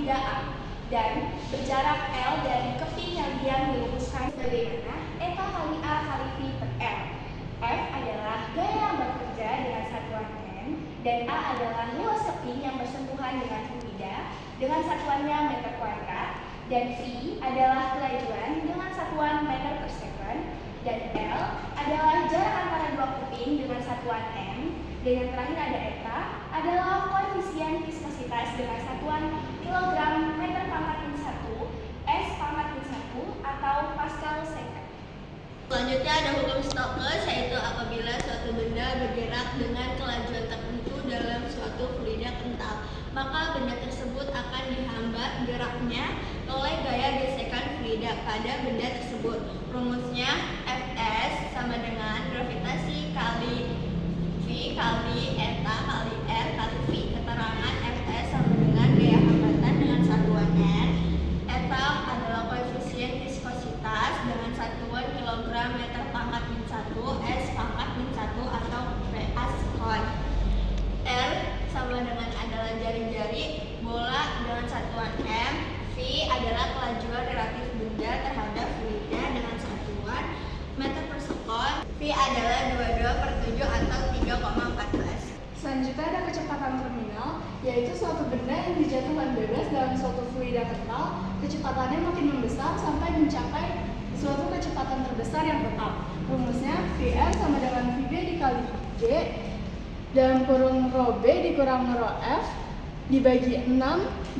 fluida A dan berjarak L dari keping yang diluruskan sebagaimana eta kali A kali V per L. F adalah gaya yang bekerja dengan satuan N dan A adalah luas keping yang bersentuhan dengan fluida dengan satuannya meter kuadrat, dan V adalah kelajuan dengan satuan meter per second, dan L adalah jarak antara dua keping dengan satuan M, dan yang terakhir ada eta adalah koefisien viskositas dengan satuan kilogram meter pangkat min 1 S pangkat min 1 atau Pascal second. Selanjutnya ada hukum Stokes, yaitu apabila suatu benda bergerak dengan kelajuan tertentu dalam suatu fluida kental, maka benda tersebut akan dihambat geraknya oleh gaya gesekan fluida pada benda tersebut. Rumusnya Fs sama dengan gravitasi kali V kali eta kali R kali V. Keterangan Fs sama dengan gaya hambatan dengan satuan N. Eta adalah koefisien viskositas dengan satuan kilogram meter pangkat min 1 S pangkat min 1 atau Pascal. R sama dengan adalah jari-jari bola dengan satuan M. V adalah kelajuan relatif benda terhadap fluida dengan satuan meter per sekon. V adalah 22/7 atau 3,14. Selanjutnya ada kecepatan terminal, yaitu suatu benda yang dijatuhkan bebas dalam suatu fluida kental, kecepatannya makin membesar sampai mencapai suatu kecepatan terbesar yang tetap. Rumusnya VR sama dengan VB dikali G dalam kurung rho B dikurang rho F dibagi 6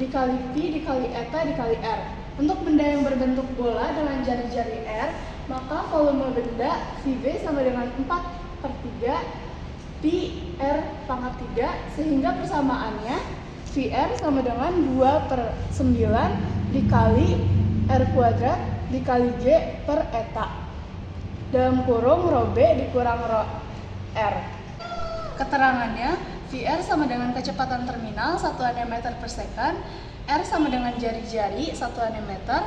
dikali P dikali eta dikali R. Untuk benda yang berbentuk bola dengan jari-jari R, maka volume benda VB sama dengan 4/3 Pi R pangkat 3, sehingga persamaannya VR sama dengan 2/9 dikali R kuadrat dikali G per eta dalam kurung rho B dikurang rho R. Keterangannya VR sama dengan kecepatan terminal satuannya meter per second, R sama dengan jari-jari satuannya meter,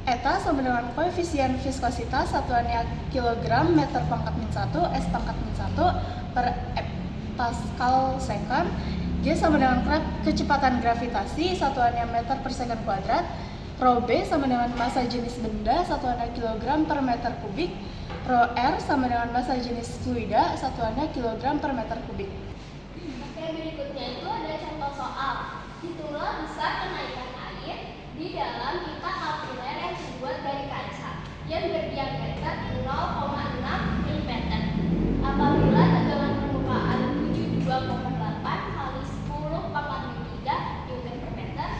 eta sama dengan koefisien viskositas satuannya kilogram meter pangkat min 1 S pangkat min 1 per Pascal second, G sama dengan kecepatan gravitasi satuannya meter per second kuadrat, rho B sama dengan massa jenis benda satuannya kilogram per meter kubik, rho R sama dengan massa jenis fluida satuannya kilogram per meter kubik. Oke, berikutnya itu ada contoh soal. Hitunglah besar kenaikan air di dalam pipa kapiler yang terbuat dari kaca yang berdiameter 0,6 mm. Apabila tegangan permukaan 72,8 kali 10 pangkat min 3 Newton per meter,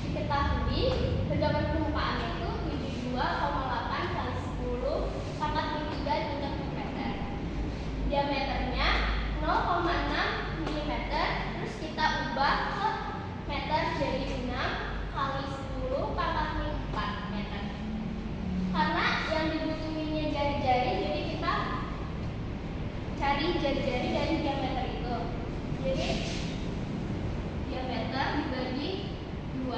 diketahui tegangan permukaannya itu 72,8 kali 10 pangkat min 3 Newton per meter. Diameternya 0,6 mm, terus kita ubah ke meter jadi 6 kali 10 pangkat min 4 meter. Karena yang dibutuhinnya jari-jari, jadi kita cari jari-jari dari diameter itu. Jadi diameter dibagi 2,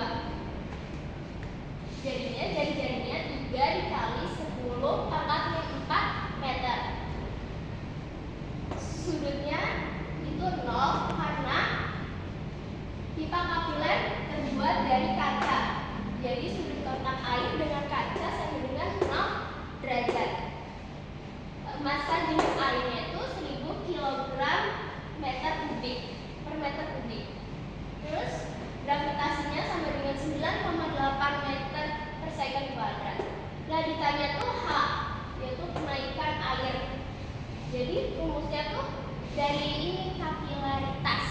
jadinya jari-jarinya 3 dikali 10 pangkat min 4 meter. Sudutnya itu 0 karena pipa kapiler terbuat dari kaca. Jadi sudut kontak air dengan kaca sama dengan 0 derajat. Massa jenis airnya itu 1000 kg meter kubik per meter kubik. Terus gravitasinya sama dengan 9,8 meter per second kuadrat. Nah, ditanya tuh H, yaitu kenaikan air. Jadi rumusnya tuh dari ini kapilaritas.